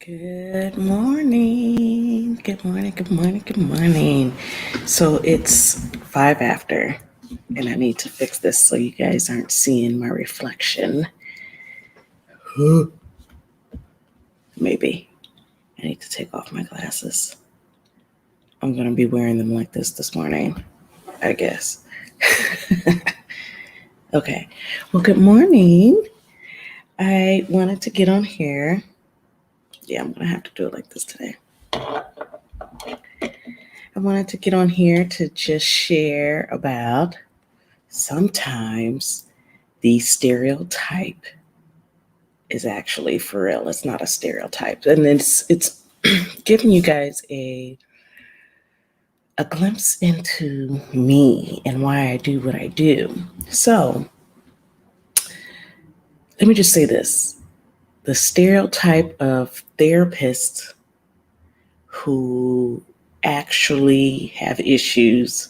Good morning. Good morning. Good morning. Good morning. So it's 5 after, and I need to fix this so you guys aren't seeing my reflection. Maybe I need to take off my glasses. I'm going to be wearing them like this morning, I guess. Okay. Well, good morning. I wanted to get on here. Yeah, I'm going to have to do it like this today. I wanted to get on here to just share about sometimes the stereotype is actually for real. It's not a stereotype. And it's giving you guys a glimpse into me and why I do what I do. So let me just say this. The stereotype of therapists who actually have issues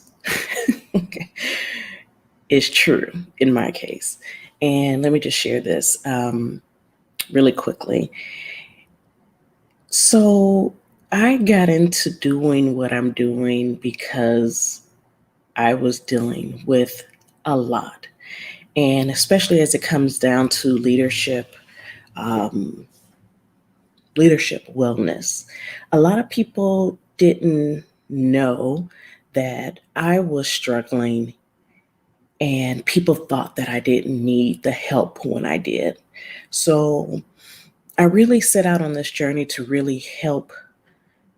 okay, is true in my case. And let me just share this really quickly. So I got into doing what I'm doing because I was dealing with a lot. And especially as it comes down to um, leadership wellness, a lot of people didn't know that I was struggling, and people thought that I didn't need the help when I did. So I really set out on this journey to really help,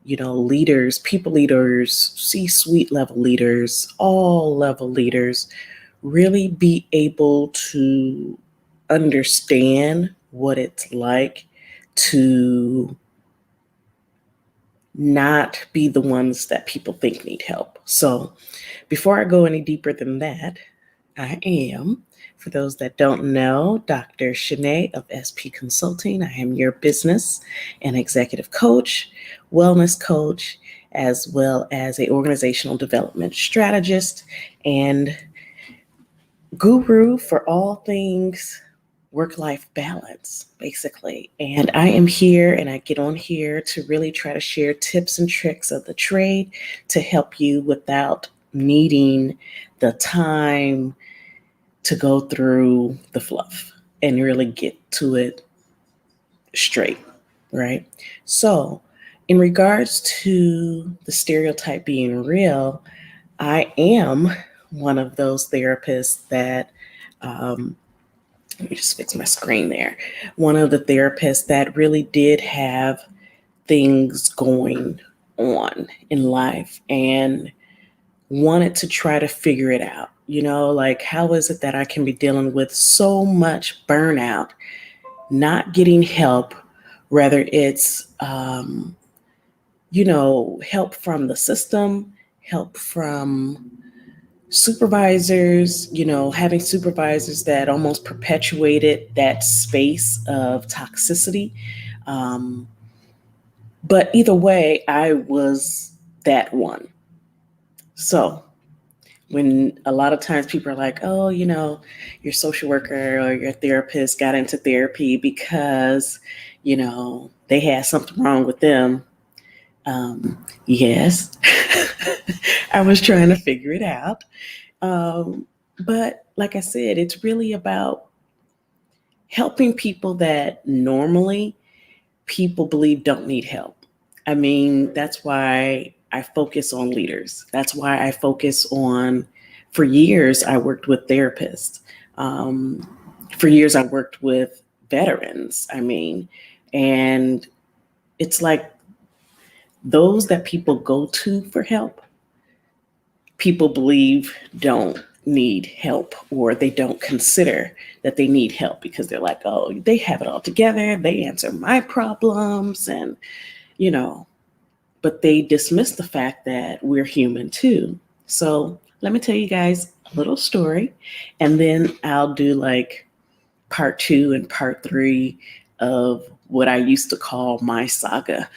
leaders, people leaders, C-suite level leaders, all level leaders, really be able to understand what it's like to not be the ones that people think need help. So before I go any deeper than that, I am, for those that don't know, Dr. Shanae of SP Consulting. I am your business and executive coach, wellness coach, as well as a organizational development strategist and guru for all things work-life balance, basically. And I am here and I get on here to really try to share tips and tricks of the trade to help you without needing the time to go through the fluff and really get to it straight, right? So, in regards to the stereotype being real, I am one of those therapists that, let me just fix my screen there. One of the therapists that really did have things going on in life and wanted to try to figure it out. Like, how is it that I can be dealing with so much burnout, not getting help, whether it's, help from the system, help from supervisors, having supervisors that almost perpetuated that space of toxicity. Um, but either way, I was that one. So when a lot of times people are like, oh, your social worker or your therapist got into therapy because, they had something wrong with them. Yes, I was trying to figure it out. But like I said, it's really about helping people that normally people believe don't need help. I mean, that's why I focus on leaders. That's why I focus on, for years, I worked with therapists. For years, I worked with veterans. And it's like those that people go to for help, people believe don't need help, or they don't consider that they need help because they're like, oh, they have it all together. They answer my problems and, but they dismiss the fact that we're human too. So let me tell you guys a little story, and then I'll do like part 2 and part 3 of what I used to call my saga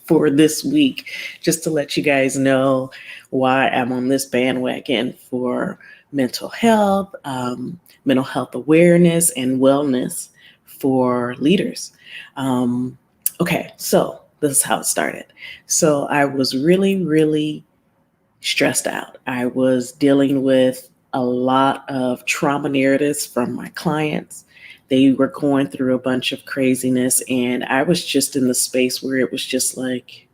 for this week, just to let you guys know why I'm on this bandwagon for mental health awareness, and wellness for leaders. Okay, so this is how it started. So I was really, really stressed out. I was dealing with a lot of trauma narratives from my clients. They were going through a bunch of craziness, and I was just in the space where it was just like,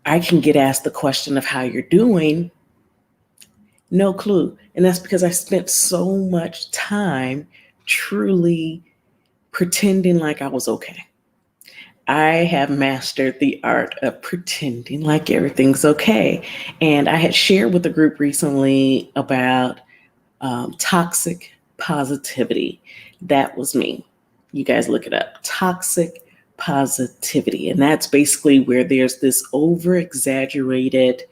I can get asked the question of how you're doing, no clue. And that's because I spent so much time truly pretending like I was okay. I have mastered the art of pretending like everything's okay. And I had shared with the group recently about toxic positivity. That was me. You guys look it up. Toxic positivity. And that's basically where there's this over exaggerated,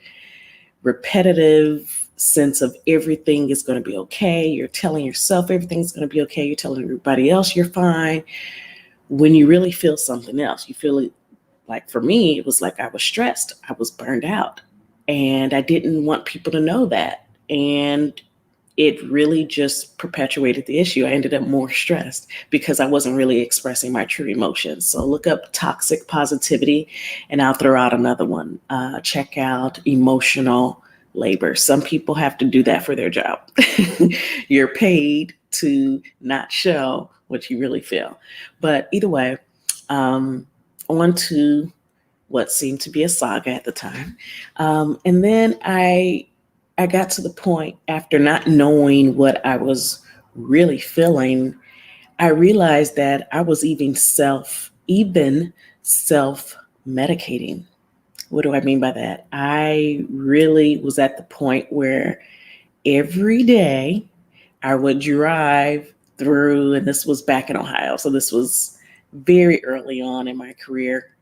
repetitive sense of everything is going to be okay. You're telling yourself everything's going to be okay. You're telling everybody else you're fine when you really feel something else. You feel it. Like for me, it was like I was stressed. I was burned out. And I didn't want people to know that. And it really just perpetuated the issue. I ended up more stressed because I wasn't really expressing my true emotions. So look up toxic positivity, and I'll throw out another one. Check out emotional labor. Some people have to do that for their job. You're paid to not show what you really feel. But either way, on to what seemed to be a saga at the time. And then I got to the point after not knowing what I was really feeling, I realized that I was even self medicating. What do I mean by that? I really was at the point where every day I would drive through, and this was back in Ohio. So this was very early on in my career.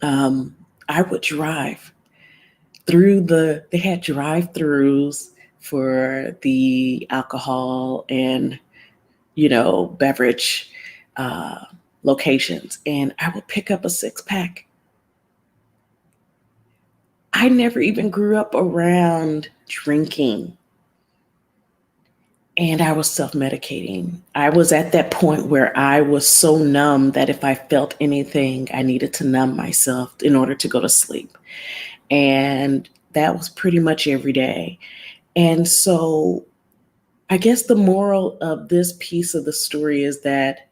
I would drive they had drive-throughs for the alcohol and, beverage uh, locations. And I would pick up a 6-pack. I never even grew up around drinking. And I was self-medicating. I was at that point where I was so numb that if I felt anything, I needed to numb myself in order to go to sleep. And that was pretty much every day. And so I guess the moral of this piece of the story is that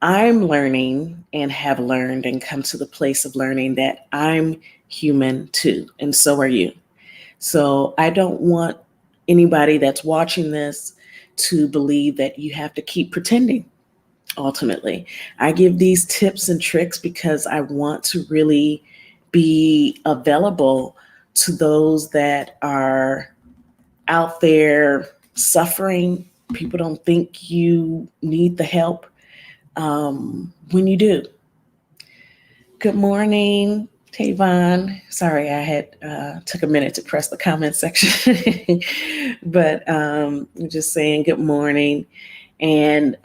I'm learning and have learned and come to the place of learning that I'm human too. And so are you. So I don't want anybody that's watching this to believe that you have to keep pretending. Ultimately, I give these tips and tricks because I want to really be available to those that are out there suffering. People don't think you need the help when you do. Good morning, Tavon. Sorry, I had took a minute to press the comment section, but I'm just saying good morning. And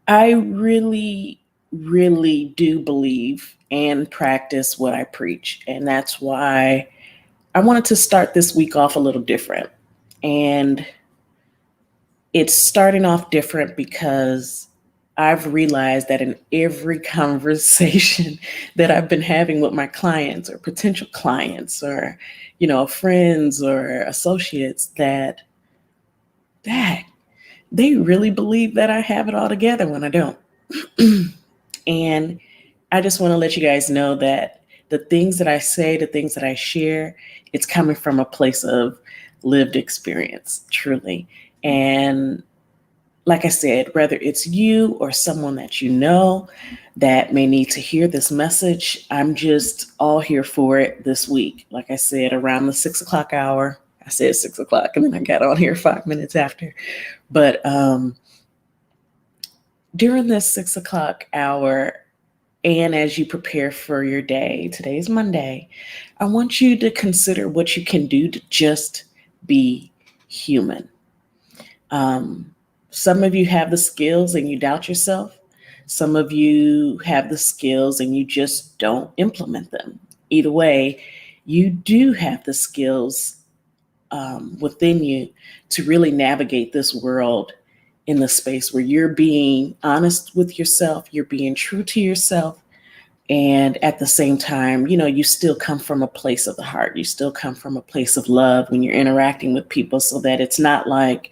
I really, really do believe and practice what I preach. And that's why I wanted to start this week off a little different. And it's starting off different because I've realized that in every conversation that I've been having with my clients or potential clients or, friends or associates, that they really believe that I have it all together when I don't. And I just want to let you guys know that the things that I say, the things that I share, it's coming from a place of lived experience, truly. And like I said, whether it's you or someone that you know that may need to hear this message, I'm just all here for it this week. Like I said, around the 6 o'clock hour, I said 6 o'clock and then I got on here 5 minutes after. But during this 6 o'clock hour, and as you prepare for your day, today's Monday, I want you to consider what you can do to just be human. Some of you have the skills and you doubt yourself. Some of you have the skills and you just don't implement them. Either way, you do have the skills within you to really navigate this world in the space where you're being honest with yourself, you're being true to yourself, and at the same time, you still come from a place of the heart. You still come from a place of love when you're interacting with people, so that it's not like,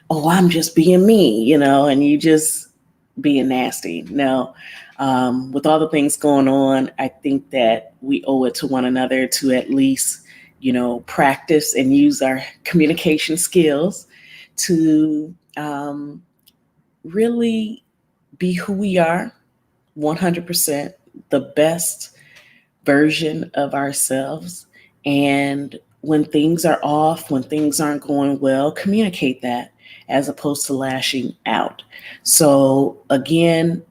oh, I'm just being me, and you just being nasty. No. With all the things going on, I think that we owe it to one another to at least, practice and use our communication skills to really be who we are, 100%, the best version of ourselves. And when things are off, when things aren't going well, communicate that as opposed to lashing out. So again,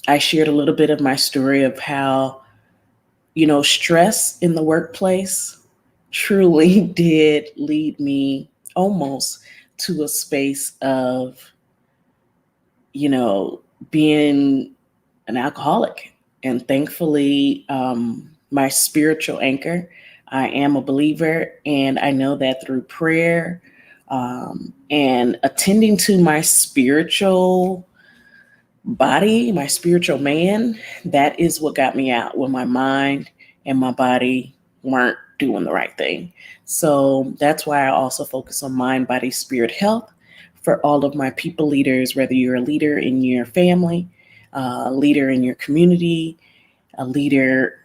I shared a little bit of my story of how, stress in the workplace truly did lead me almost to a space of, being an alcoholic. And thankfully, my spiritual anchor, I am a believer, and I know that through prayer and attending to my spiritual body, my spiritual man, that is what got me out when my mind and my body weren't doing the right thing. So that's why I also focus on mind, body, spirit health for all of my people leaders, whether you're a leader in your family, a leader in your community, a leader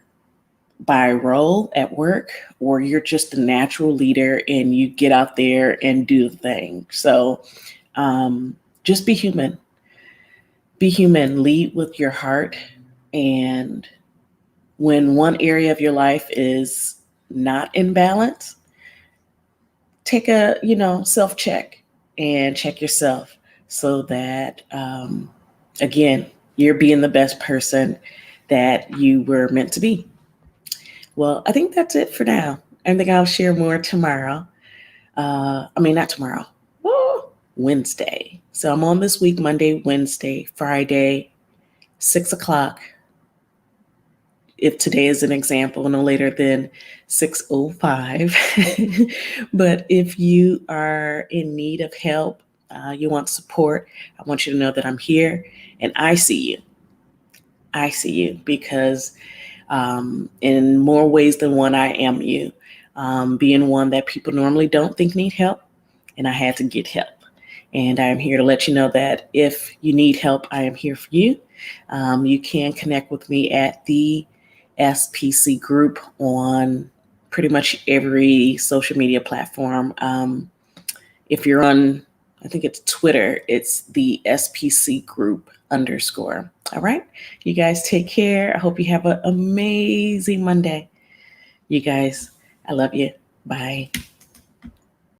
by role at work, or you're just a natural leader and you get out there and do the thing. So just be human. Be human, lead with your heart. And when one area of your life is not in balance, take a, self-check and check yourself so that, again, you're being the best person that you were meant to be. Well, I think that's it for now. I think I'll share more tomorrow. Not tomorrow. Wednesday. So I'm on this week, Monday, Wednesday, Friday, 6:00. If today is an example, no later than 6:05. But if you are in need of help, you want support, I want you to know that I'm here and I see you. I see you because in more ways than one, I am you. Being one that people normally don't think need help, and I had to get help. And I'm here to let you know that if you need help, I am here for you. You can connect with me at the SPC group on pretty much every social media platform. If you're on, I think it's Twitter, it's the SPC group _. All right. You guys take care. I hope you have an amazing Monday. You guys, I love you. Bye.